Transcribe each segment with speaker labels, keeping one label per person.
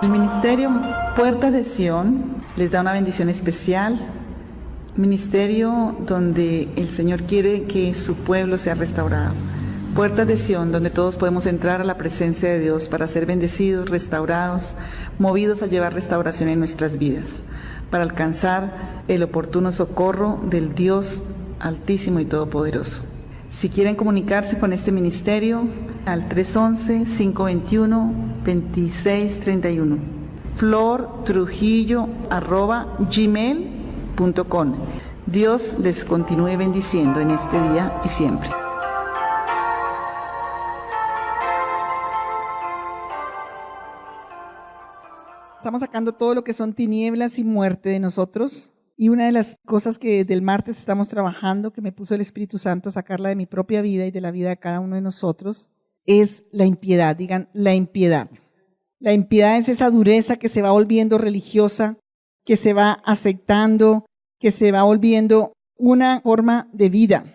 Speaker 1: El ministerio Puertas de Sion les da una bendición especial, ministerio donde el Señor quiere que su pueblo sea restaurado. Puertas de Sion, donde todos podemos entrar a la presencia de Dios para ser bendecidos, restaurados, movidos a llevar restauración en nuestras vidas, para alcanzar el oportuno socorro del Dios Altísimo y Todopoderoso. Si quieren comunicarse con este ministerio, al 311-521-2631, flortrujillo@gmail.com. Dios les continúe bendiciendo en este día y siempre.
Speaker 2: Estamos sacando todo lo que son tinieblas y muerte de nosotros. Y una de las cosas que desde el martes estamos trabajando, que me puso el Espíritu Santo a sacarla de mi propia vida y de la vida de cada uno de nosotros, es la impiedad. Digan, la impiedad. La impiedad es esa dureza que se va volviendo religiosa, que se va aceptando, que se va volviendo una forma de vida.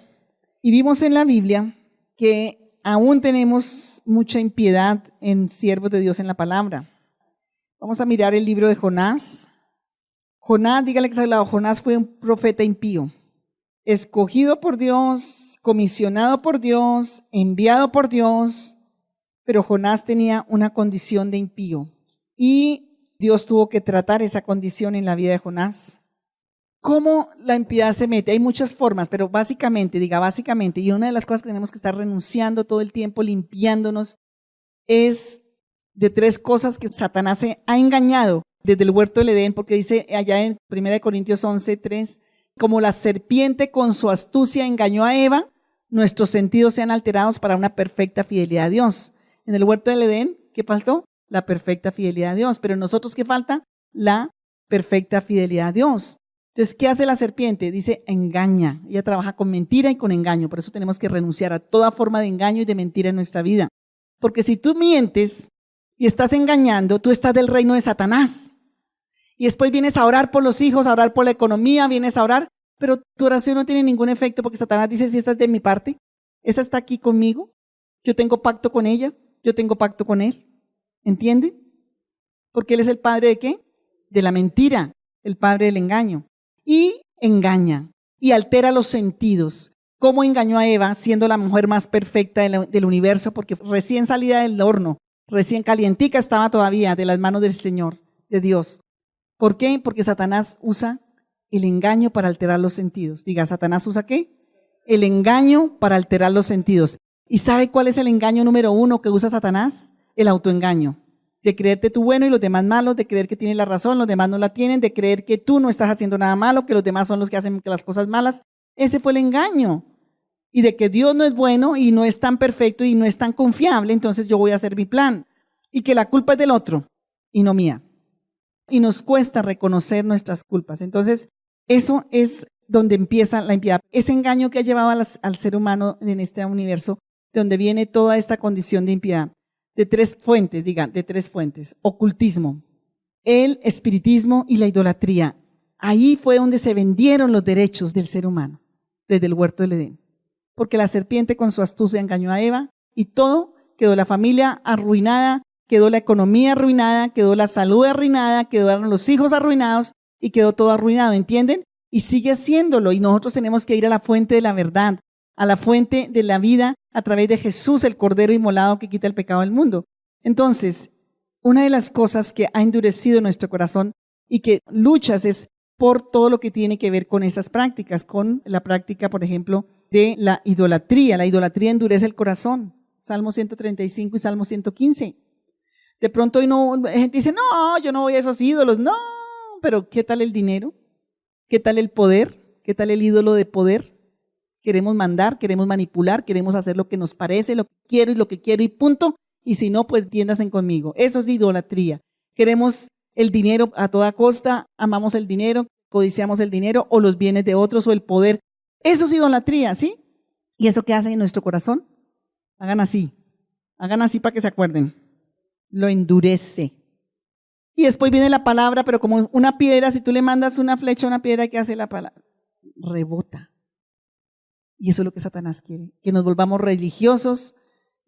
Speaker 2: Y vimos en la Biblia que aún tenemos mucha impiedad en siervos de Dios en la palabra. Vamos a mirar el libro de Jonás. Jonás, dígale que está al lado, Jonás fue un profeta impío, escogido por Dios, comisionado por Dios, enviado por Dios, pero Jonás tenía una condición de impío y Dios tuvo que tratar esa condición en la vida de Jonás. ¿Cómo la impiedad se mete? Hay muchas formas, pero básicamente, y una de las cosas que tenemos que estar renunciando todo el tiempo, limpiándonos, es de tres cosas que Satanás se ha engañado desde el huerto del Edén, porque dice allá en 1 Corintios 11:3, como la serpiente con su astucia engañó a Eva, nuestros sentidos sean alterados para una perfecta fidelidad a Dios. En el huerto del Edén, ¿qué faltó? La perfecta fidelidad a Dios. Pero en nosotros, ¿qué falta? La perfecta fidelidad a Dios. Entonces, ¿qué hace la serpiente? Dice, engaña. Ella trabaja con mentira y con engaño. Por eso tenemos que renunciar a toda forma de engaño y de mentira en nuestra vida. Porque si tú mientes y estás engañando, tú estás del reino de Satanás. Y después vienes a orar por los hijos, a orar por la economía, vienes a orar, pero tu oración no tiene ningún efecto porque Satanás dice, si esta es de mi parte, esa está aquí conmigo, yo tengo pacto con ella, yo tengo pacto con él. ¿Entienden? Porque él es el padre ¿de qué? De la mentira, el padre del engaño. Y engaña y altera los sentidos. ¿Cómo engañó a Eva siendo la mujer más perfecta del universo? Porque recién salida del horno, recién calientica estaba todavía de las manos del Señor, de Dios. ¿Por qué? Porque Satanás usa el engaño para alterar los sentidos. Diga, ¿Satanás usa qué? El engaño para alterar los sentidos. ¿Y sabe cuál es el engaño número uno que usa Satanás? El autoengaño. De creerte tú bueno y los demás malos, de creer que tienes la razón, los demás no la tienen, de creer que tú no estás haciendo nada malo, que los demás son los que hacen las cosas malas. Ese fue el engaño. Y de que Dios no es bueno y no es tan perfecto y no es tan confiable, entonces yo voy a hacer mi plan. Y que la culpa es del otro y no mía. Y nos cuesta reconocer nuestras culpas. Entonces, eso es donde empieza la impiedad. Ese engaño que ha llevado al ser humano en este universo, de donde viene toda esta condición de impiedad. De tres fuentes, digan, de tres fuentes. Ocultismo, el espiritismo y la idolatría. Ahí fue donde se vendieron los derechos del ser humano, desde el huerto del Edén. Porque la serpiente con su astucia engañó a Eva y todo, quedó la familia arruinada, quedó la economía arruinada, quedó la salud arruinada, quedaron los hijos arruinados y quedó todo arruinado, ¿entienden? Y sigue haciéndolo y nosotros tenemos que ir a la fuente de la verdad, a la fuente de la vida a través de Jesús, el Cordero inmolado que quita el pecado del mundo. Entonces, una de las cosas que ha endurecido nuestro corazón y que luchas es por todo lo que tiene que ver con esas prácticas, con la práctica, por ejemplo, de la idolatría. La idolatría endurece el corazón. Salmo 135 y Salmo 115. De pronto hoy la gente dice, no, yo no voy a esos ídolos. No, pero ¿qué tal el dinero? ¿Qué tal el poder? ¿Qué tal el ídolo de poder? Queremos mandar, queremos manipular, queremos hacer lo que nos parece, lo que quiero y punto. Y si no, pues tiéndanse conmigo. Eso es idolatría. Queremos el dinero a toda costa, amamos el dinero, codiciamos el dinero o los bienes de otros o el poder. Eso es idolatría, ¿sí? ¿Y eso qué hace en nuestro corazón? Hagan así para que se acuerden. Lo endurece. Y después viene la palabra, pero como una piedra, si tú le mandas una flecha a una piedra, ¿qué hace la palabra? Rebota. Y eso es lo que Satanás quiere, que nos volvamos religiosos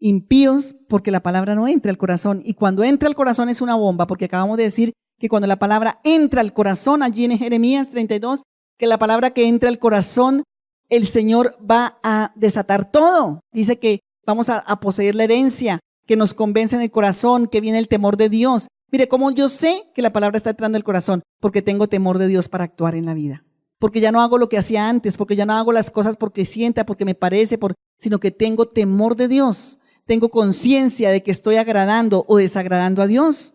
Speaker 2: impíos porque la palabra no entra al corazón. Y cuando entra al corazón es una bomba, porque acabamos de decir que cuando la palabra entra al corazón, allí en Jeremías 32, que la palabra que entra al corazón, el Señor va a desatar todo. Dice que vamos a poseer la herencia, que nos convence en el corazón, que viene el temor de Dios. Mire, ¿cómo yo sé que la palabra está entrando al corazón? Porque tengo temor de Dios para actuar en la vida. Porque ya no hago lo que hacía antes, porque ya no hago las cosas porque sienta, porque me parece, sino que tengo temor de Dios. Tengo conciencia de que estoy agradando o desagradando a Dios.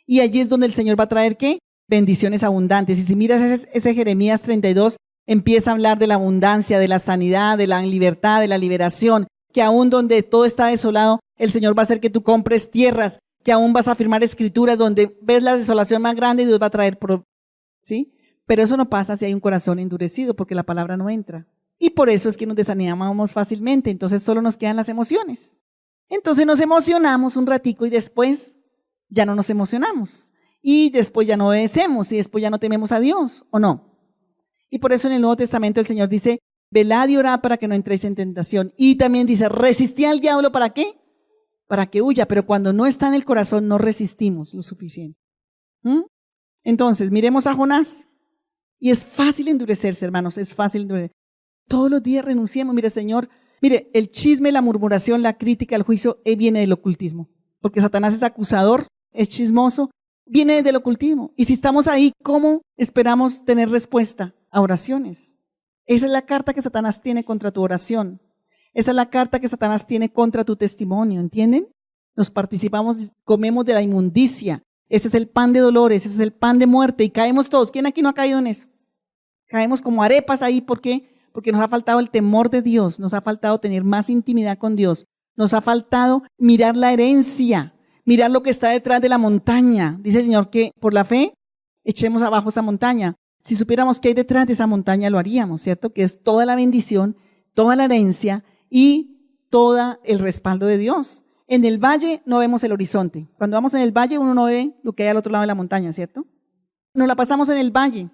Speaker 2: Y allí es donde el Señor va a traer, ¿qué? Bendiciones abundantes. Y si miras ese Jeremías 32, empieza a hablar de la abundancia, de la sanidad, de la libertad, de la liberación, que aún donde todo está desolado, el Señor va a hacer que tú compres tierras, que aún vas a firmar escrituras donde ves la desolación más grande y Dios va a traer, ¿sí? Pero eso no pasa si hay un corazón endurecido, porque la palabra no entra. Y por eso es que nos desanimamos fácilmente, entonces solo nos quedan las emociones. Entonces nos emocionamos un ratico y después ya no nos emocionamos. Y después ya no obedecemos y después ya no tememos a Dios, ¿o no? Y por eso en el Nuevo Testamento el Señor dice, velad y orad para que no entréis en tentación. Y también dice, resistid al diablo, ¿para qué? Para que huya, pero cuando no está en el corazón no resistimos lo suficiente. Entonces, miremos a Jonás. Y es fácil endurecerse, hermanos, es fácil endurecerse. Todos los días renunciamos. Mire, Señor, mire, el chisme, la murmuración, la crítica, el juicio viene del ocultismo. Porque Satanás es acusador, es chismoso, viene del ocultismo. Y si estamos ahí, ¿cómo esperamos tener respuesta a oraciones? Esa es la carta que Satanás tiene contra tu oración. Esa es la carta que Satanás tiene contra tu testimonio, ¿entienden? Nos participamos, comemos de la inmundicia. Ese es el pan de dolores, ese es el pan de muerte y caemos todos. ¿Quién aquí no ha caído en eso? Caemos como arepas ahí, ¿por qué? Porque nos ha faltado el temor de Dios, nos ha faltado tener más intimidad con Dios, nos ha faltado mirar la herencia, mirar lo que está detrás de la montaña. Dice el Señor que por la fe echemos abajo esa montaña. Si supiéramos qué hay detrás de esa montaña lo haríamos, ¿cierto? Que es toda la bendición, toda la herencia y todo el respaldo de Dios. En el valle no vemos el horizonte. Cuando vamos en el valle uno no ve lo que hay al otro lado de la montaña, ¿cierto? Nos la pasamos en el valle,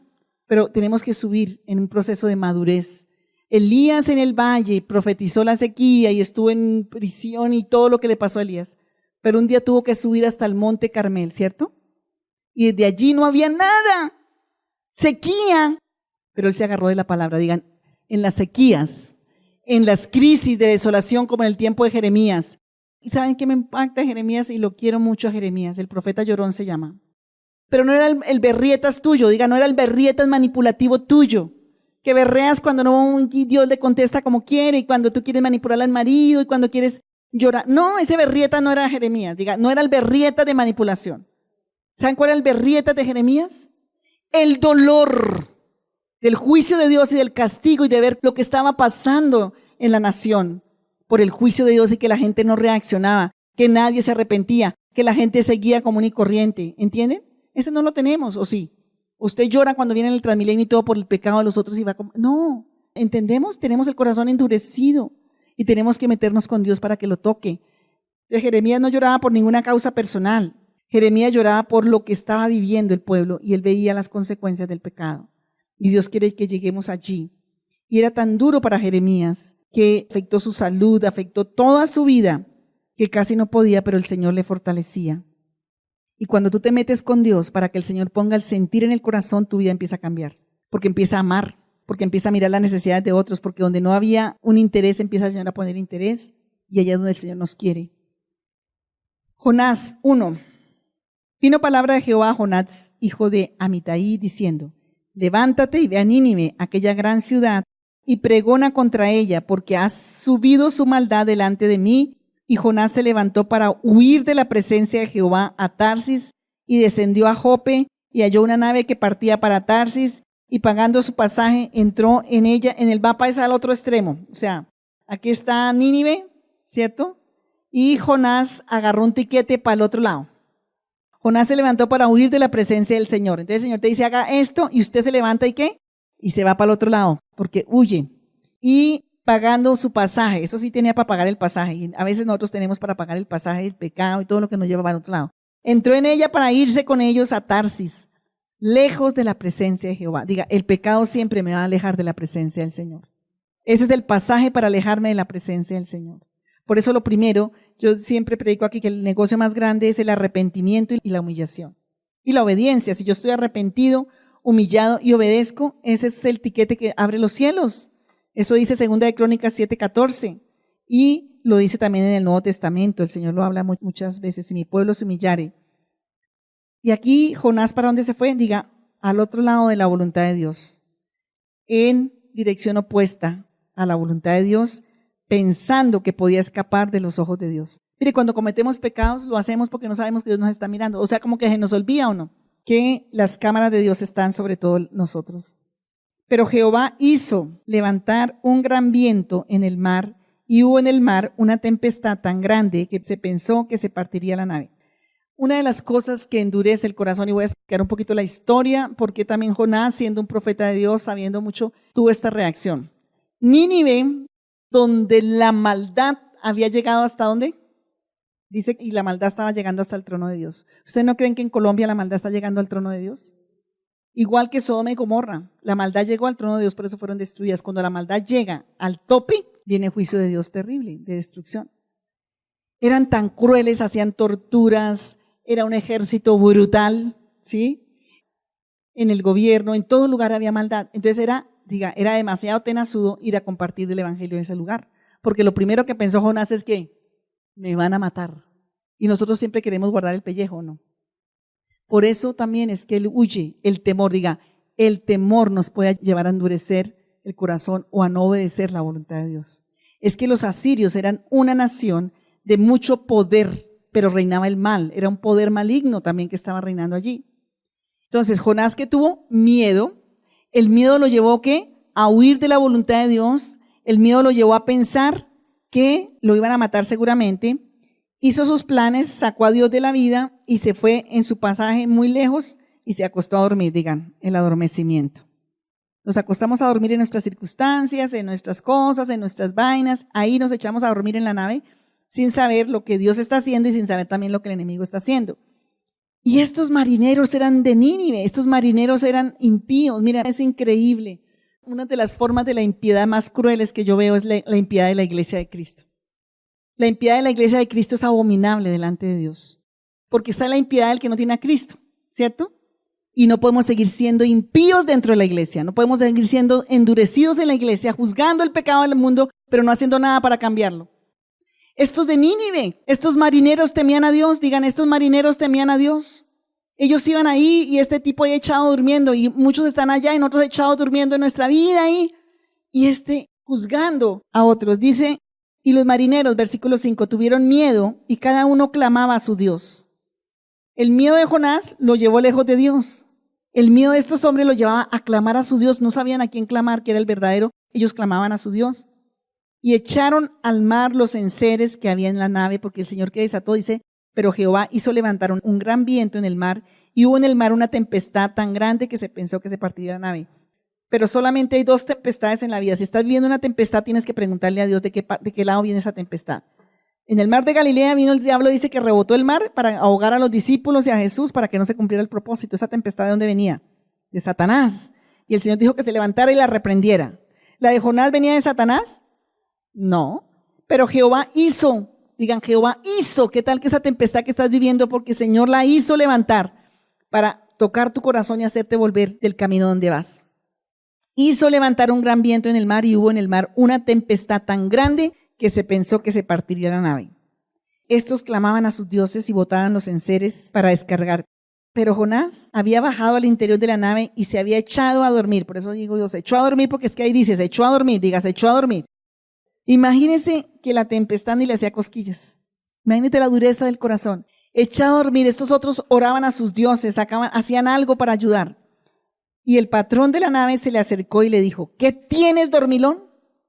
Speaker 2: pero tenemos que subir en un proceso de madurez. Elías en el valle profetizó la sequía y estuvo en prisión y todo lo que le pasó a Elías. Pero un día tuvo que subir hasta el monte Carmel, ¿cierto? Y desde allí no había nada. Sequía. Pero él se agarró de la palabra. Digan, en las sequías, en las crisis de desolación como en el tiempo de Jeremías. ¿Y saben qué me impacta Jeremías? Y lo quiero mucho a Jeremías. El profeta llorón se llama. Pero no era el berrietas tuyo. Diga, no era el berrietas manipulativo tuyo. Que berreas cuando no Dios le contesta como quiere y cuando tú quieres manipular al marido y cuando quieres llorar. No, ese berrieta no era Jeremías. Diga, no era el berrieta de manipulación. ¿Saben cuál era el berrieta de Jeremías? El dolor del juicio de Dios y del castigo y de ver lo que estaba pasando en la nación por el juicio de Dios y que la gente no reaccionaba, que nadie se arrepentía, que la gente seguía común y corriente. ¿Entienden? Ese no lo tenemos, ¿o sí? Usted llora cuando viene el Transmilenio y todo por el pecado de los otros y va como… No, ¿entendemos? Tenemos el corazón endurecido y tenemos que meternos con Dios para que lo toque. Jeremías no lloraba por ninguna causa personal. Jeremías lloraba por lo que estaba viviendo el pueblo y él veía las consecuencias del pecado. Y Dios quiere que lleguemos allí. Y era tan duro para Jeremías que afectó su salud, afectó toda su vida, que casi no podía, pero el Señor le fortalecía. Y cuando tú te metes con Dios para que el Señor ponga el sentir en el corazón, tu vida empieza a cambiar. Porque empieza a amar, porque empieza a mirar las necesidades de otros, porque donde no había un interés, empieza el Señor a poner interés y allá es donde el Señor nos quiere. Jonás 1. Vino palabra de Jehová a Jonás, hijo de Amitai, diciendo, levántate y ve a Nínive, aquella gran ciudad, y pregona contra ella, porque has subido su maldad delante de mí. Y Jonás se levantó para huir de la presencia de Jehová a Tarsis, y descendió a Jope, y halló una nave que partía para Tarsis, y pagando su pasaje, entró en ella, en el mapa es al otro extremo. O sea, aquí está Nínive, ¿cierto? Y Jonás agarró un tiquete para el otro lado. Jonás se levantó para huir de la presencia del Señor. Entonces el Señor te dice, haga esto, y usted se levanta, ¿y qué? Y se va para el otro lado, porque huye. Y pagando su pasaje, eso sí tenía para pagar el pasaje, y a veces nosotros tenemos para pagar el pasaje, el pecado y todo lo que nos lleva para el otro lado. Entró en ella para irse con ellos a Tarsis, lejos de la presencia de Jehová. Diga, el pecado siempre me va a alejar de la presencia del Señor. Ese es el pasaje para alejarme de la presencia del Señor. Por eso lo primero, yo siempre predico aquí que el negocio más grande es el arrepentimiento y la humillación. Y la obediencia, si yo estoy arrepentido, humillado y obedezco, ese es el tiquete que abre los cielos. Eso dice 2 de Crónicas 7:14. Y lo dice también en el Nuevo Testamento, el Señor lo habla muchas veces, si mi pueblo se humillare. Y aquí Jonás, ¿para dónde se fue? Diga, al otro lado de la voluntad de Dios, en dirección opuesta a la voluntad de Dios, pensando que podía escapar de los ojos de Dios. Mire, cuando cometemos pecados lo hacemos porque no sabemos que Dios nos está mirando, o sea, como que se nos olvida o no, que las cámaras de Dios están sobre todos nosotros. Pero Jehová hizo levantar un gran viento en el mar, y hubo en el mar una tempestad tan grande que se pensó que se partiría la nave. Una de las cosas que endurece el corazón, y voy a explicar un poquito la historia, porque también Jonás, siendo un profeta de Dios, sabiendo mucho, tuvo esta reacción. Nínive, donde la maldad había llegado ¿hasta dónde? Dice, y la maldad estaba llegando hasta el trono de Dios. ¿Ustedes no creen que en Colombia la maldad está llegando al trono de Dios? Igual que Sodoma y Gomorra, la maldad llegó al trono de Dios, por eso fueron destruidas. Cuando la maldad llega al tope, viene el juicio de Dios terrible, de destrucción. Eran tan crueles, hacían torturas, era un ejército brutal, ¿sí? En el gobierno, en todo lugar había maldad. Entonces era demasiado tenazudo ir a compartir el evangelio en ese lugar. Porque lo primero que pensó Jonás es que me van a matar. Y nosotros siempre queremos guardar el pellejo, ¿no? Por eso también es que él huye, el temor, el temor nos puede llevar a endurecer el corazón o a no obedecer la voluntad de Dios. Es que los asirios eran una nación de mucho poder, pero reinaba el mal, era un poder maligno también que estaba reinando allí. Entonces Jonás, que tuvo miedo, el miedo lo llevó ¿qué? A huir de la voluntad de Dios, el miedo lo llevó a pensar que lo iban a matar seguramente, hizo sus planes, sacó a Dios de la vida y se fue en su pasaje muy lejos y se acostó a dormir, el adormecimiento. Nos acostamos a dormir en nuestras circunstancias, en nuestras cosas, en nuestras vainas, ahí nos echamos a dormir en la nave sin saber lo que Dios está haciendo y sin saber también lo que el enemigo está haciendo. Y estos marineros eran de Nínive, estos marineros eran impíos. Mira, es increíble. Una de las formas de la impiedad más crueles que yo veo es la impiedad de la iglesia de Cristo. La impiedad de la iglesia de Cristo es abominable delante de Dios, porque está la impiedad del que no tiene a Cristo, ¿cierto? Y no podemos seguir siendo impíos dentro de la iglesia, no podemos seguir siendo endurecidos en la iglesia, juzgando el pecado del mundo, pero no haciendo nada para cambiarlo. Estos de Nínive, estos marineros temían a Dios, estos marineros temían a Dios. Ellos iban ahí y este tipo ahí echado durmiendo, y muchos están allá y nosotros echados durmiendo en nuestra vida ahí, y juzgando a otros. Dice, y los marineros, versículo 5, tuvieron miedo y cada uno clamaba a su Dios. El miedo de Jonás lo llevó lejos de Dios. El miedo de estos hombres los llevaba a clamar a su Dios. No sabían a quién clamar, que era el verdadero. Ellos clamaban a su Dios. Y echaron al mar los enseres que había en la nave, porque el Señor que desató, dice, pero Jehová hizo levantar un gran viento en el mar, y hubo en el mar una tempestad tan grande que se pensó que se partiría la nave. Pero solamente hay 2 tempestades en la vida. Si estás viviendo una tempestad, tienes que preguntarle a Dios de qué lado viene esa tempestad. En el mar de Galilea vino el diablo, dice que rebotó el mar para ahogar a los discípulos y a Jesús para que no se cumpliera el propósito. ¿Esa tempestad de dónde venía? De Satanás. Y el Señor dijo que se levantara y la reprendiera. ¿La de Jonás venía de Satanás? No. Pero Jehová hizo, Jehová hizo. ¿Qué tal que esa tempestad que estás viviendo? Porque el Señor la hizo levantar para tocar tu corazón y hacerte volver del camino donde vas. Hizo levantar un gran viento en el mar y hubo en el mar una tempestad tan grande que se pensó que se partiría la nave. Estos clamaban a sus dioses y botaban los enseres para descargar. Pero Jonás había bajado al interior de la nave y se había echado a dormir. Por eso digo yo, se echó a dormir, porque es que ahí dice, se echó a dormir, se echó a dormir. Imagínense que la tempestad ni le hacía cosquillas. Imagínate la dureza del corazón. Echado a dormir, estos otros oraban a sus dioses, hacían algo para ayudar. Y el patrón de la nave se le acercó y le dijo, ¿qué tienes, dormilón?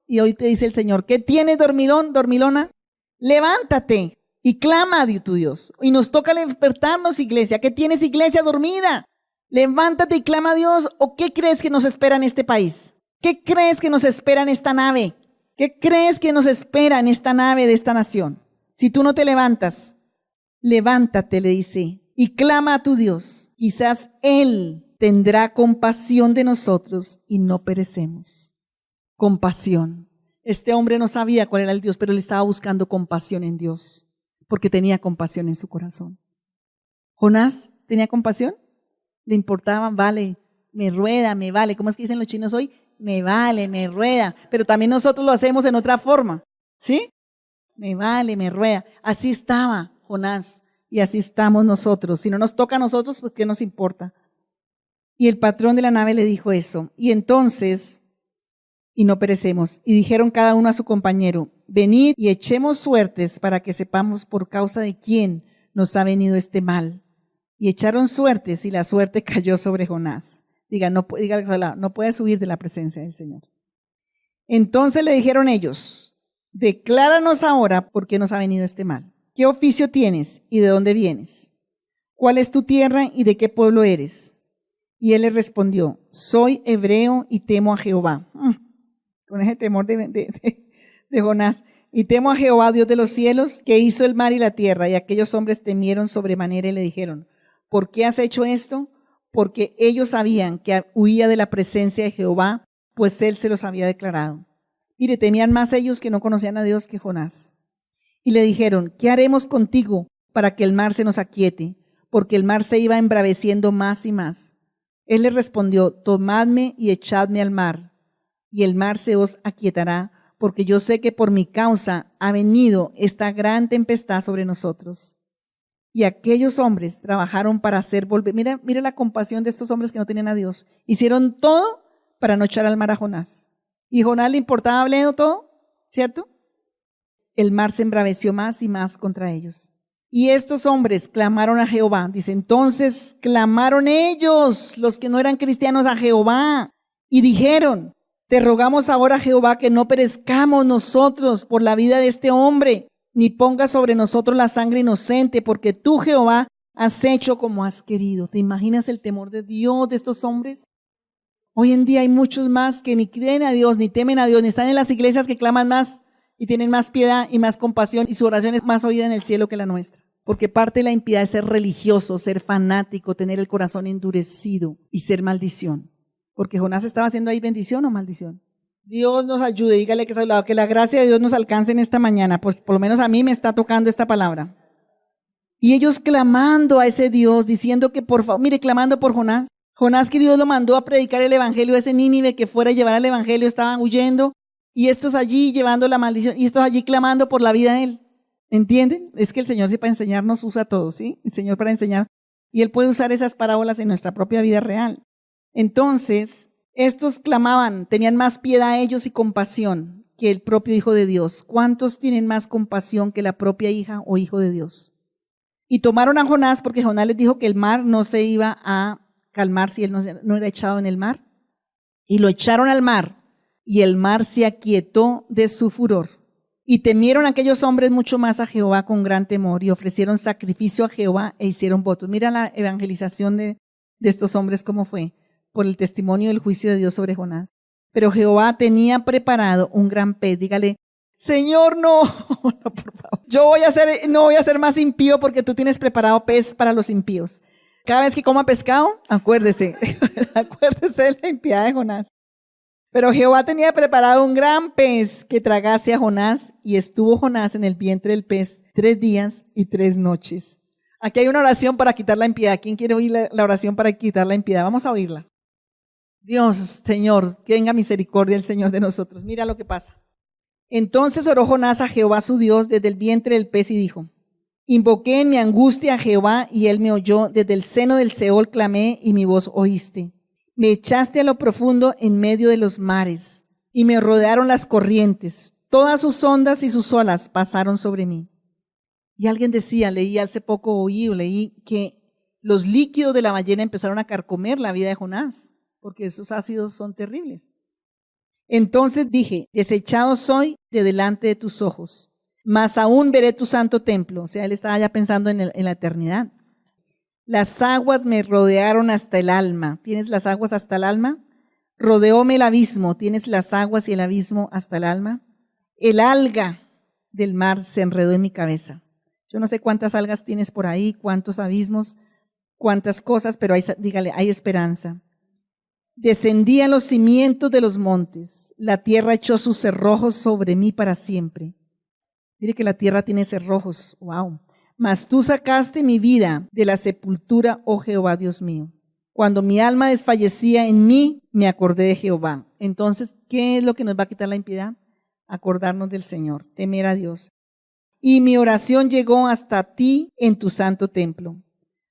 Speaker 2: Y hoy te dice el Señor, ¿qué tienes, dormilón, dormilona? Levántate y clama a tu Dios. Y nos toca despertarnos, iglesia. ¿Qué tienes, iglesia dormida? Levántate y clama a Dios. ¿O qué crees que nos espera en este país? ¿Qué crees que nos espera en esta nave? ¿Qué crees que nos espera en esta nave de esta nación? Si tú no te levantas, levántate, le dice, y clama a tu Dios. Quizás Él tendrá compasión de nosotros y no perecemos. Compasión. Este hombre no sabía cuál era el Dios, pero él estaba buscando compasión en Dios, porque tenía compasión en su corazón. Jonás tenía compasión, le importaba, vale, me rueda, me vale. ¿Cómo es que dicen los chinos hoy? Me vale, me rueda. Pero también nosotros lo hacemos en otra forma, ¿sí? Me vale, me rueda. Así estaba Jonás y así estamos nosotros. Si no nos toca a nosotros, pues ¿qué nos importa? Y el patrón de la nave le dijo eso. Y entonces, y no perecemos. Y dijeron cada uno a su compañero, venid y echemos suertes para que sepamos por causa de quién nos ha venido este mal. Y echaron suertes y la suerte cayó sobre Jonás. Diga, no puedes huir de la presencia del Señor. Entonces le dijeron ellos, decláranos ahora por qué nos ha venido este mal. ¿Qué oficio tienes y de dónde vienes? ¿Cuál es tu tierra y de qué pueblo eres? Y él le respondió, soy hebreo y temo a Jehová. Con ese temor de Jonás. Y temo a Jehová, Dios de los cielos, que hizo el mar y la tierra. Y aquellos hombres temieron sobremanera y le dijeron, ¿por qué has hecho esto? Porque ellos sabían que huía de la presencia de Jehová, pues él se los había declarado. Mire, temían más ellos que no conocían a Dios que Jonás. Y le dijeron, ¿qué haremos contigo para que el mar se nos aquiete? Porque el mar se iba embraveciendo más y más. Él les respondió, tomadme y echadme al mar, y el mar se os aquietará, porque yo sé que por mi causa ha venido esta gran tempestad sobre nosotros. Y aquellos hombres trabajaron para hacer volver. Mira la compasión de estos hombres que no tenían a Dios. Hicieron todo para no echar al mar a Jonás. Y Jonás le importaba hablando todo, ¿cierto? El mar se embraveció más y más contra ellos. Y estos hombres clamaron a Jehová. Dice, entonces clamaron ellos, los que no eran cristianos, a Jehová. Y dijeron, te rogamos ahora, Jehová, que no perezcamos nosotros por la vida de este hombre, ni pongas sobre nosotros la sangre inocente, porque tú, Jehová, has hecho como has querido. ¿Te imaginas el temor de Dios de estos hombres? Hoy en día hay muchos más que ni creen a Dios, ni temen a Dios, ni están en las iglesias que claman más y tienen más piedad y más compasión, y su oración es más oída en el cielo que la nuestra. Porque parte de la impiedad es ser religioso, ser fanático, tener el corazón endurecido y ser maldición. Porque Jonás estaba haciendo ahí bendición o maldición. Dios nos ayude, dígale que es al lado, que la gracia de Dios nos alcance en esta mañana, pues por lo menos a mí me está tocando esta palabra. Y ellos clamando a ese Dios, diciendo que por favor, mire, clamando por Jonás. Jonás, que Dios lo mandó a predicar el evangelio a ese Nínive, que fuera a llevar el evangelio, estaban huyendo, y estos allí llevando la maldición, y estos allí clamando por la vida de él. ¿Entienden? Es que el Señor, sí, para enseñarnos usa todo, ¿sí? El Señor para enseñar, y Él puede usar esas parábolas en nuestra propia vida real. Entonces, estos clamaban, tenían más piedad ellos y compasión que el propio Hijo de Dios. ¿Cuántos tienen más compasión que la propia hija o hijo de Dios? Y tomaron a Jonás, porque Jonás les dijo que el mar no se iba a calmar si él no era echado en el mar. Y lo echaron al mar, y el mar se aquietó de su furor. Y temieron aquellos hombres mucho más a Jehová con gran temor, y ofrecieron sacrificio a Jehová e hicieron votos. Mira la evangelización de estos hombres cómo fue, por el testimonio del juicio de Dios sobre Jonás. Pero Jehová tenía preparado un gran pez. Dígale, Señor, no, no, por favor. No voy a ser más impío porque tú tienes preparado pez para los impíos. Cada vez que coma pescado, acuérdese de la impiedad de Jonás. Pero Jehová tenía preparado un gran pez que tragase a Jonás, y estuvo Jonás en el vientre del pez 3 días y 3 noches. Aquí hay una oración para quitar la impiedad. ¿Quién quiere oír la oración para quitar la impiedad? Vamos a oírla. Dios, Señor, que tenga misericordia el Señor de nosotros. Mira lo que pasa. Entonces oró Jonás a Jehová su Dios desde el vientre del pez y dijo, invoqué en mi angustia a Jehová y él me oyó, desde el seno del Seol clamé y mi voz oíste. Me echaste a lo profundo en medio de los mares y me rodearon las corrientes. Todas sus ondas y sus olas pasaron sobre mí. Y alguien decía, leí que los líquidos de la ballena empezaron a carcomer la vida de Jonás, porque esos ácidos son terribles. Entonces dije, desechado soy de delante de tus ojos, mas aún veré tu santo templo. O sea, él estaba ya pensando en la eternidad. Las aguas me rodearon hasta el alma. ¿Tienes las aguas hasta el alma? Rodeóme el abismo. ¿Tienes las aguas y el abismo hasta el alma? El alga del mar se enredó en mi cabeza. Yo no sé cuántas algas tienes por ahí, cuántos abismos, cuántas cosas, pero dígale, hay esperanza. Descendí a los cimientos de los montes. La tierra echó sus cerrojos sobre mí para siempre. Mire que la tierra tiene cerrojos. Wow. Mas tú sacaste mi vida de la sepultura, oh Jehová, Dios mío. Cuando mi alma desfallecía en mí, me acordé de Jehová. Entonces, ¿qué es lo que nos va a quitar la impiedad? Acordarnos del Señor, temer a Dios. Y mi oración llegó hasta ti en tu santo templo.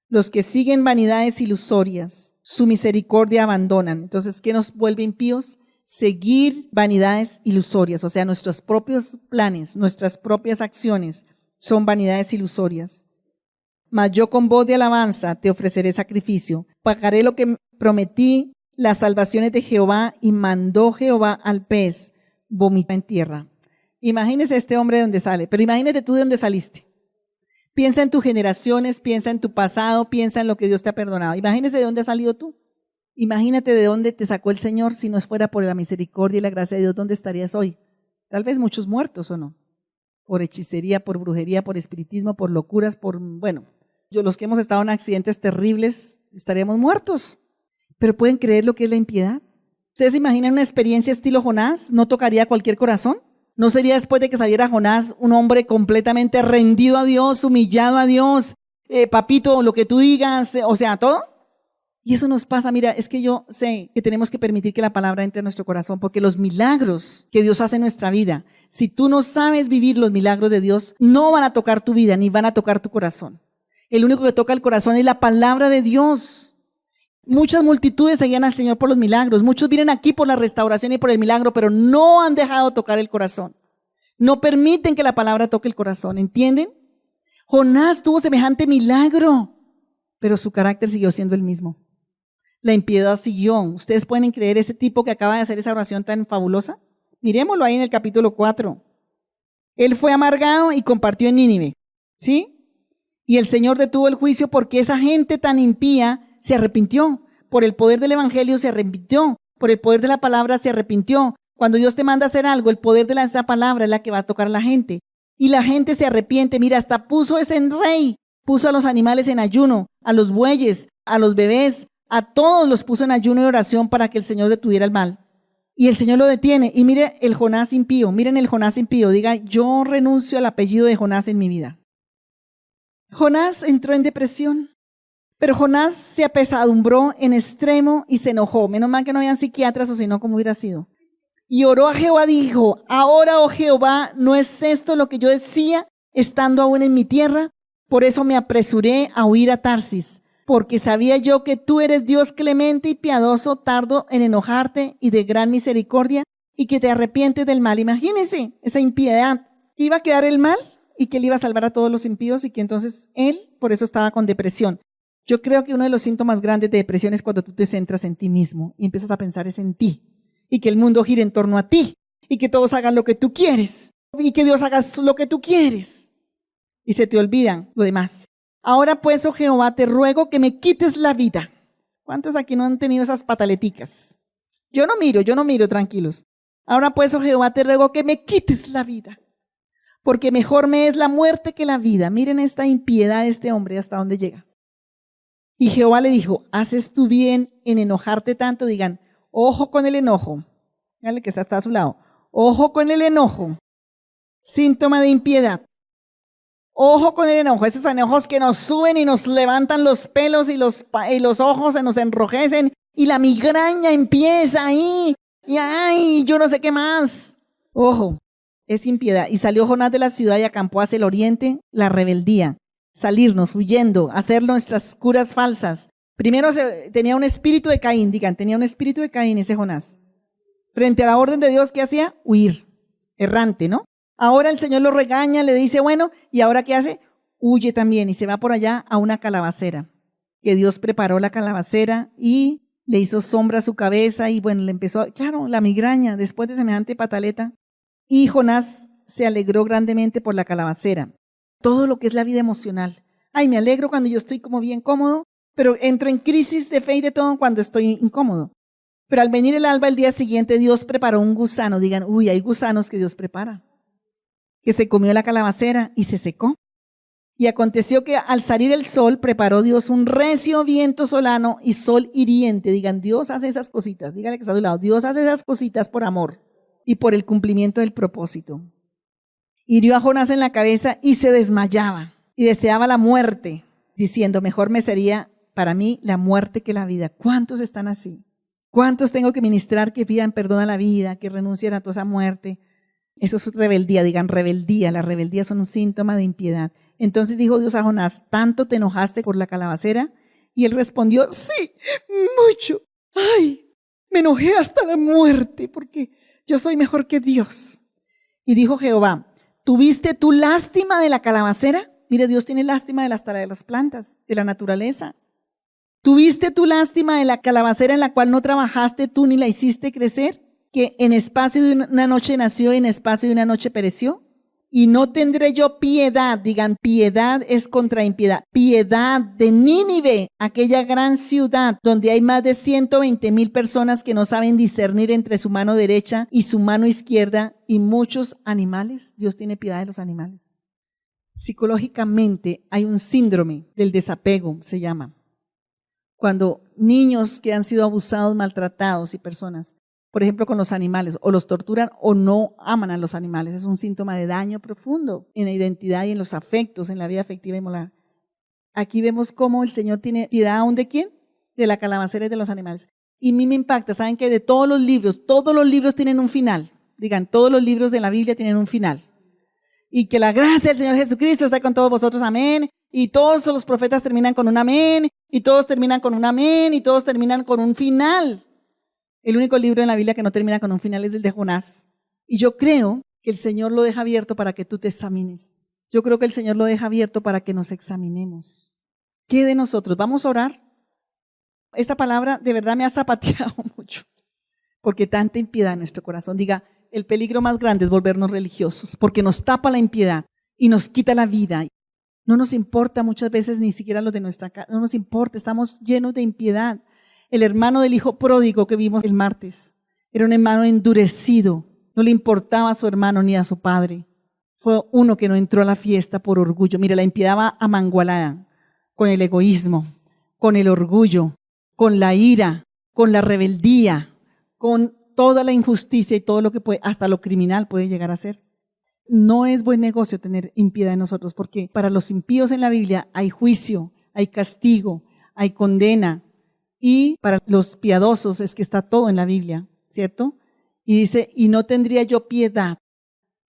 Speaker 2: Los que siguen vanidades ilusorias, su misericordia abandonan. Entonces, ¿qué nos vuelve impíos? Seguir vanidades ilusorias, o sea, nuestros propios planes, nuestras propias acciones son vanidades ilusorias. Mas yo con voz de alabanza te ofreceré sacrificio. Pagaré lo que prometí, las salvaciones de Jehová, y mandó Jehová al pez, vomita en tierra. Imagínese este hombre de donde sale, pero imagínate tú de dónde saliste. Piensa en tus generaciones, piensa en tu pasado, piensa en lo que Dios te ha perdonado. Imagínese de dónde has salido tú. Imagínate de dónde te sacó el Señor. Si no fuera por la misericordia y la gracia de Dios, ¿dónde estarías hoy? Tal vez muchos muertos, ¿o no? Por hechicería, por brujería, por espiritismo, por locuras, los que hemos estado en accidentes terribles, estaríamos muertos. Pero ¿pueden creer lo que es la impiedad? ¿Ustedes se imaginan una experiencia estilo Jonás? ¿No tocaría cualquier corazón? ¿No sería después de que saliera Jonás un hombre completamente rendido a Dios, humillado a Dios? Papito, lo que tú digas, o sea, todo. Y eso nos pasa, mira, es que yo sé que tenemos que permitir que la palabra entre en nuestro corazón, porque los milagros que Dios hace en nuestra vida, si tú no sabes vivir los milagros de Dios, no van a tocar tu vida, ni van a tocar tu corazón. El único que toca el corazón es la palabra de Dios. Muchas multitudes seguían al Señor por los milagros. Muchos vienen aquí por la restauración y por el milagro, pero no han dejado tocar el corazón. No permiten que la palabra toque el corazón, ¿entienden? Jonás tuvo semejante milagro, pero su carácter siguió siendo el mismo. La impiedad siguió. ¿Ustedes pueden creer ese tipo que acaba de hacer esa oración tan fabulosa? Miremoslo ahí en el capítulo 4. Él fue amargado y compartió en Nínive, ¿sí? Y el Señor detuvo el juicio porque esa gente tan impía se arrepintió. Por el poder del evangelio se arrepintió. Por el poder de la palabra se arrepintió. Cuando Dios te manda a hacer algo, el poder de esa palabra es la que va a tocar a la gente. Y la gente se arrepiente. Mira, hasta puso ese en rey. Puso a los animales en ayuno, a los bueyes, a los bebés, a todos los puso en ayuno y oración para que el Señor detuviera el mal. Y el Señor lo detiene. Y mire el Jonás impío. Miren el Jonás impío. Diga, yo renuncio al apellido de Jonás en mi vida. Jonás entró en depresión. Pero Jonás se apesadumbró en extremo y se enojó. Menos mal que no habían psiquiatras, o si no, ¿cómo hubiera sido? Y oró a Jehová, dijo, ahora, oh Jehová, ¿no es esto lo que yo decía, estando aún en mi tierra? Por eso me apresuré a huir a Tarsis, porque sabía yo que tú eres Dios clemente y piadoso, tardo en enojarte y de gran misericordia, y que te arrepientes del mal. Imagínense esa impiedad, que iba a quedar el mal y que él iba a salvar a todos los impíos, y que entonces él, por eso estaba con depresión. Yo creo que uno de los síntomas grandes de depresión es cuando tú te centras en ti mismo y empiezas a pensar es en ti, y que el mundo gire en torno a ti, y que todos hagan lo que tú quieres, y que Dios haga lo que tú quieres, y se te olvidan lo demás. Ahora pues, oh Jehová, te ruego que me quites la vida. ¿Cuántos aquí no han tenido esas pataleticas? Yo no miro, tranquilos. Ahora pues, oh Jehová, te ruego que me quites la vida, porque mejor me es la muerte que la vida. Miren esta impiedad de este hombre, hasta dónde llega. Y Jehová le dijo, ¿haces tú bien en enojarte tanto? Digan, ojo con el enojo. Díganle que está a su lado. Ojo con el enojo. Síntoma de impiedad. Ojo con el enojo. Esos enojos que nos suben y nos levantan los pelos y los ojos se nos enrojecen y la migraña empieza ahí. Y ay, yo no sé qué más. Ojo, es impiedad. Y salió Jonás de la ciudad y acampó hacia el oriente, la rebeldía. Salirnos, huyendo, hacer nuestras curas falsas. Primero tenía un espíritu de Caín, tenía un espíritu de Caín ese Jonás. Frente a la orden de Dios, ¿qué hacía? Huir, errante, ¿no? Ahora el Señor lo regaña, le dice, bueno, ¿y ahora qué hace? Huye también y se va por allá a una calabacera. Que Dios preparó la calabacera y le hizo sombra a su cabeza y bueno, le empezó, claro, la migraña después de semejante pataleta. Y Jonás se alegró grandemente por la calabacera. Todo lo que es la vida emocional. Ay, me alegro cuando yo estoy como bien cómodo, pero entro en crisis de fe y de todo cuando estoy incómodo. Pero al venir el alba el día siguiente, Dios preparó un gusano. Digan, uy, hay gusanos que Dios prepara. Que se comió la calabacera y se secó. Y aconteció que al salir el sol, preparó Dios un recio viento solano y sol hiriente. Digan, Dios hace esas cositas. Díganle que está a su lado. Dios hace esas cositas por amor y por el cumplimiento del propósito. Hirió a Jonás en la cabeza y se desmayaba y deseaba la muerte, diciendo, mejor me sería para mí la muerte que la vida. ¿Cuántos están así? ¿Cuántos tengo que ministrar que pidan perdón a la vida, que renuncien a toda esa muerte? Eso es rebeldía, digan rebeldía. La rebeldía son un síntoma de impiedad. Entonces dijo Dios a Jonás, ¿tanto te enojaste por la calabacera? Y él respondió, sí, mucho. Ay, me enojé hasta la muerte porque yo soy mejor que Dios. Y dijo Jehová, ¿tuviste tú lástima de la calabacera? Mire, Dios tiene lástima hasta de las plantas, de la naturaleza. ¿Tuviste tú lástima de la calabacera en la cual no trabajaste tú ni la hiciste crecer? Que en espacio de una noche nació y en espacio de una noche pereció. Y no tendré yo piedad, digan, piedad es contra impiedad, piedad de Nínive, aquella gran ciudad donde hay más de 120,000 personas que no saben discernir entre su mano derecha y su mano izquierda y muchos animales. Dios tiene piedad de los animales. Psicológicamente hay un síndrome del desapego, se llama. Cuando niños que han sido abusados, maltratados y personas, por ejemplo, con los animales, o los torturan o no aman a los animales. Es un síntoma de daño profundo en la identidad y en los afectos, en la vida afectiva y moral. Aquí vemos cómo el Señor tiene piedad aún de quién, de la calabacera y de los animales. Y a mí me impacta, ¿saben qué? De todos los libros tienen un final. Digan, todos los libros de la Biblia tienen un final. Y que la gracia del Señor Jesucristo está con todos vosotros, amén. Y todos los profetas terminan con un amén, y todos terminan con un amén, y todos terminan con un final. El único libro en la Biblia que no termina con un final es el de Jonás. Y yo creo que el Señor lo deja abierto para que tú te examines. Yo creo que el Señor lo deja abierto para que nos examinemos. ¿Qué de nosotros? ¿Vamos a orar? Esta palabra de verdad me ha zapateado mucho, porque tanta impiedad en nuestro corazón. Diga, el peligro más grande es volvernos religiosos, porque nos tapa la impiedad y nos quita la vida. No nos importa muchas veces ni siquiera los de nuestra casa, no nos importa, estamos llenos de impiedad. El hermano del hijo pródigo que vimos el martes era un hermano endurecido, no le importaba a su hermano ni a su padre. Fue uno que no entró a la fiesta por orgullo. Mira, la impiedad va amangualada con el egoísmo, con el orgullo, con la ira, con la rebeldía, con toda la injusticia y todo lo que puede, hasta lo criminal puede llegar a ser. No es buen negocio tener impiedad en nosotros, porque para los impíos en la Biblia hay juicio, hay castigo, hay condena. Y para los piadosos es que está todo en la Biblia, ¿cierto? Y dice, y no tendría yo piedad,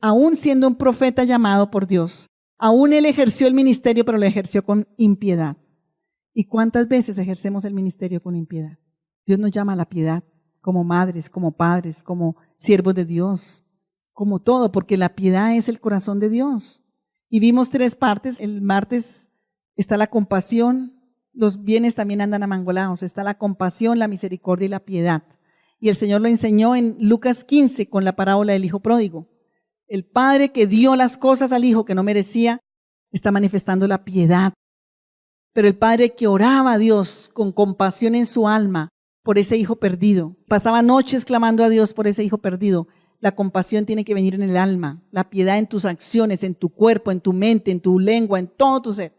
Speaker 2: aún siendo un profeta llamado por Dios. Aún él ejerció el ministerio, pero lo ejerció con impiedad. ¿Y cuántas veces ejercemos el ministerio con impiedad? Dios nos llama a la piedad, como madres, como padres, como siervos de Dios, como todo, porque la piedad es el corazón de Dios. Y vimos 3 partes. El martes está la compasión. Los bienes también andan amangolados. Está la compasión, la misericordia y la piedad. Y el Señor lo enseñó en Lucas 15 con la parábola del hijo pródigo. El padre que dio las cosas al hijo que no merecía está manifestando la piedad. Pero el padre que oraba a Dios con compasión en su alma por ese hijo perdido, pasaba noches clamando a Dios por ese hijo perdido. La compasión tiene que venir en el alma, la piedad en tus acciones, en tu cuerpo, en tu mente, en tu lengua, en todo tu ser.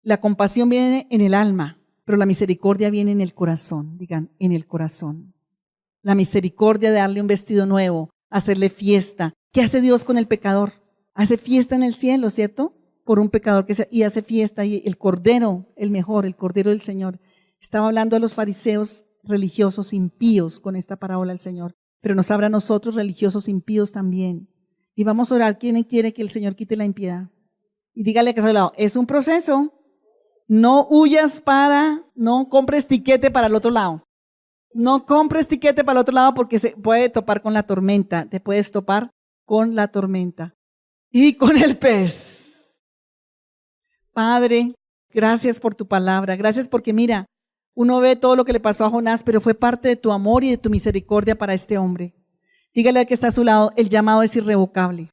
Speaker 2: La compasión viene en el alma, pero la misericordia viene en el corazón. Digan, en el corazón. La misericordia de darle un vestido nuevo, hacerle fiesta. ¿Qué hace Dios con el pecador? Hace fiesta en el cielo, ¿cierto? Por un pecador y hace fiesta. Y el cordero, el mejor, el cordero del Señor. Estaba hablando a los fariseos religiosos impíos con esta parábola del Señor, pero nos habla a nosotros religiosos impíos también. Y vamos a orar. ¿Quién quiere que el Señor quite la impiedad? Y dígale que está al lado, es un proceso. No huyas no compres tiquete para el otro lado. No compres tiquete para el otro lado porque se puede topar con la tormenta. Te puedes topar con la tormenta. Y con el pez. Padre, gracias por tu palabra. Gracias porque mira, uno ve todo lo que le pasó a Jonás, pero fue parte de tu amor y de tu misericordia para este hombre. Dígale al que está a su lado, el llamado es irrevocable.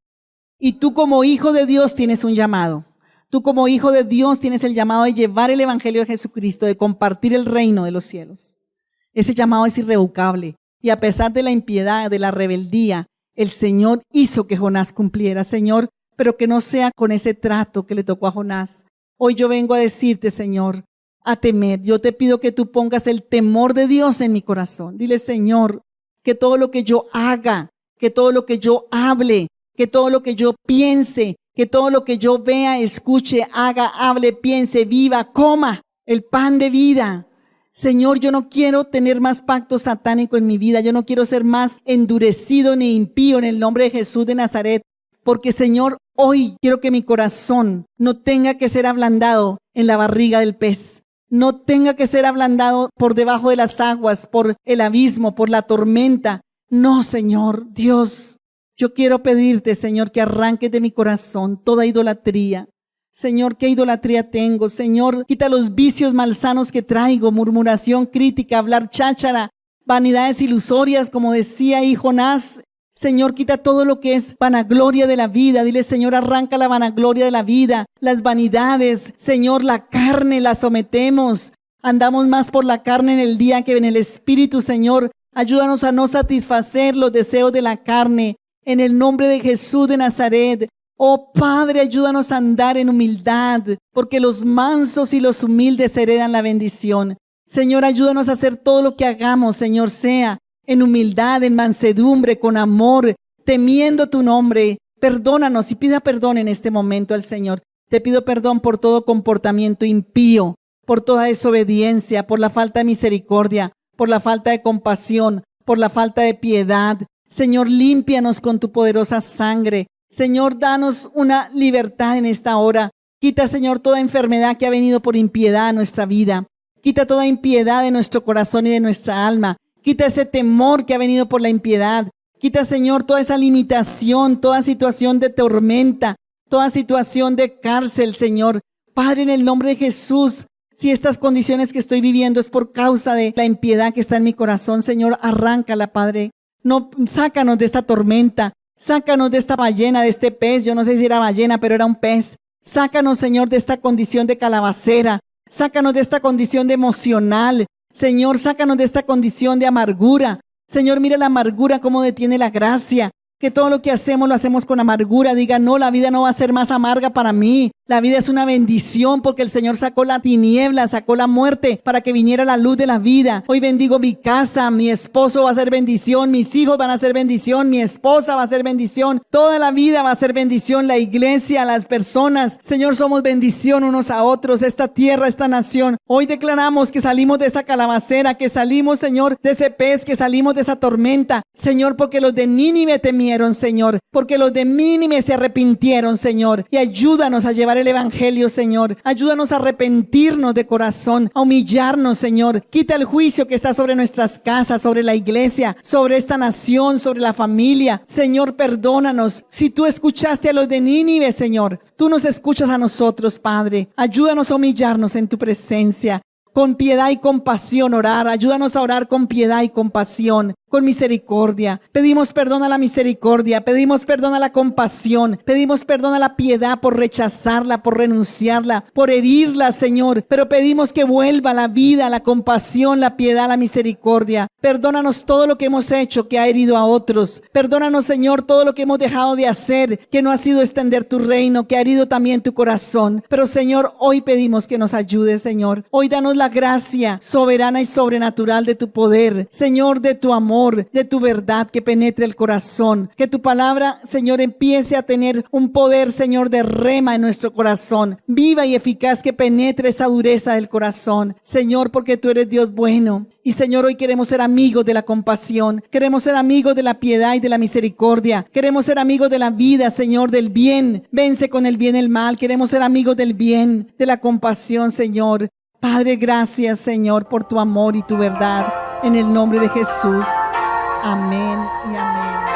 Speaker 2: Y tú como hijo de Dios tienes un llamado. Tú como hijo de Dios tienes el llamado de llevar el evangelio de Jesucristo, de compartir el reino de los cielos. Ese llamado es irrevocable. Y a pesar de la impiedad, de la rebeldía, el Señor hizo que Jonás cumpliera. Señor, pero que no sea con ese trato que le tocó a Jonás. Hoy yo vengo a decirte, Señor, a temer. Yo te pido que tú pongas el temor de Dios en mi corazón. Dile, Señor, que todo lo que yo haga, que todo lo que yo hable, que todo lo que yo piense, que todo lo que yo vea, escuche, haga, hable, piense, viva, coma el pan de vida. Señor, yo no quiero tener más pacto satánico en mi vida. Yo no quiero ser más endurecido ni impío en el nombre de Jesús de Nazaret. Porque, Señor, hoy quiero que mi corazón no tenga que ser ablandado en la barriga del pez. No tenga que ser ablandado por debajo de las aguas, por el abismo, por la tormenta. No, Señor, Dios, yo quiero pedirte, Señor, que arranques de mi corazón toda idolatría. Señor, ¿qué idolatría tengo? Señor, quita los vicios malsanos que traigo, murmuración, crítica, hablar cháchara, vanidades ilusorias, como decía ahí Jonás. Señor, quita todo lo que es vanagloria de la vida. Dile, Señor, arranca la vanagloria de la vida, las vanidades. Señor, la carne la sometemos. Andamos más por la carne en el día que en el espíritu, Señor. Ayúdanos a no satisfacer los deseos de la carne. En el nombre de Jesús de Nazaret. Oh Padre, ayúdanos a andar en humildad, porque los mansos y los humildes heredan la bendición. Señor, ayúdanos a hacer todo lo que hagamos, Señor, sea en humildad, en mansedumbre, con amor, temiendo tu nombre. Perdónanos y pida perdón en este momento al Señor. Te pido perdón por todo comportamiento impío, por toda desobediencia, por la falta de misericordia, por la falta de compasión, por la falta de piedad. Señor, límpianos con tu poderosa sangre. Señor, danos una libertad en esta hora. Quita, Señor, toda enfermedad que ha venido por impiedad a nuestra vida. Quita toda impiedad de nuestro corazón y de nuestra alma. Quita ese temor que ha venido por la impiedad. Quita, Señor, toda esa limitación, toda situación de tormenta, toda situación de cárcel, Señor. Padre, en el nombre de Jesús, si estas condiciones que estoy viviendo es por causa de la impiedad que está en mi corazón, Señor, arráncala, Padre. No, sácanos de esta tormenta. Sácanos de esta ballena, de este pez. Yo no sé si era ballena, pero era un pez. Sácanos, Señor, de esta condición de calabacera. Sácanos de esta condición de emocional. Señor, sácanos de esta condición de amargura. Señor, mira la amargura cómo detiene la gracia. Que todo lo que hacemos lo hacemos con amargura. Diga, no, la vida no va a ser más amarga para mí. La vida es una bendición porque el Señor sacó la tiniebla, sacó la muerte para que viniera la luz de la vida. Hoy bendigo mi casa, mi esposo va a ser bendición, mis hijos van a ser bendición, mi esposa va a ser bendición, toda la vida va a ser bendición, la iglesia, las personas. Señor, somos bendición unos a otros, esta tierra, esta nación. Hoy declaramos que salimos de esa calabacera, que salimos, Señor, de ese pez, que salimos de esa tormenta. Señor, porque los de Nínive temieron, Señor, porque los de Nínive se arrepintieron, Señor, y ayúdanos a llevar el evangelio, Señor. Ayúdanos a arrepentirnos de corazón, a humillarnos, Señor. Quita el juicio que está sobre nuestras casas, sobre la iglesia, sobre esta nación, sobre la familia. Señor, perdónanos. Si tú escuchaste a los de Nínive, Señor, tú nos escuchas a nosotros, Padre. Ayúdanos a humillarnos en tu presencia. Con piedad y compasión orar. Ayúdanos a orar con piedad y compasión, con misericordia. Pedimos perdón a la misericordia, pedimos perdón a la compasión, pedimos perdón a la piedad por rechazarla, por renunciarla, por herirla, Señor. Pero pedimos que vuelva la vida, la compasión, la piedad, la misericordia. Perdónanos todo lo que hemos hecho que ha herido a otros. Perdónanos, Señor, todo lo que hemos dejado de hacer, que no ha sido extender tu reino, que ha herido también tu corazón. Pero, Señor, hoy pedimos que nos ayudes, Señor. Hoy danos la gracia soberana y sobrenatural de tu poder, Señor, de tu amor, de tu verdad que penetre el corazón. Que tu palabra, Señor, empiece a tener un poder, Señor, de rema en nuestro corazón, viva y eficaz, que penetre esa dureza del corazón, Señor, porque tú eres Dios bueno. Y, Señor, hoy queremos ser amigos de la compasión, queremos ser amigos de la piedad y de la misericordia, queremos ser amigos de la vida, Señor, del bien. Vence con el bien el mal. Queremos ser amigos del bien, de la compasión, Señor. Padre, gracias, Señor, por tu amor y tu verdad. En el nombre de Jesús. Amén y amén.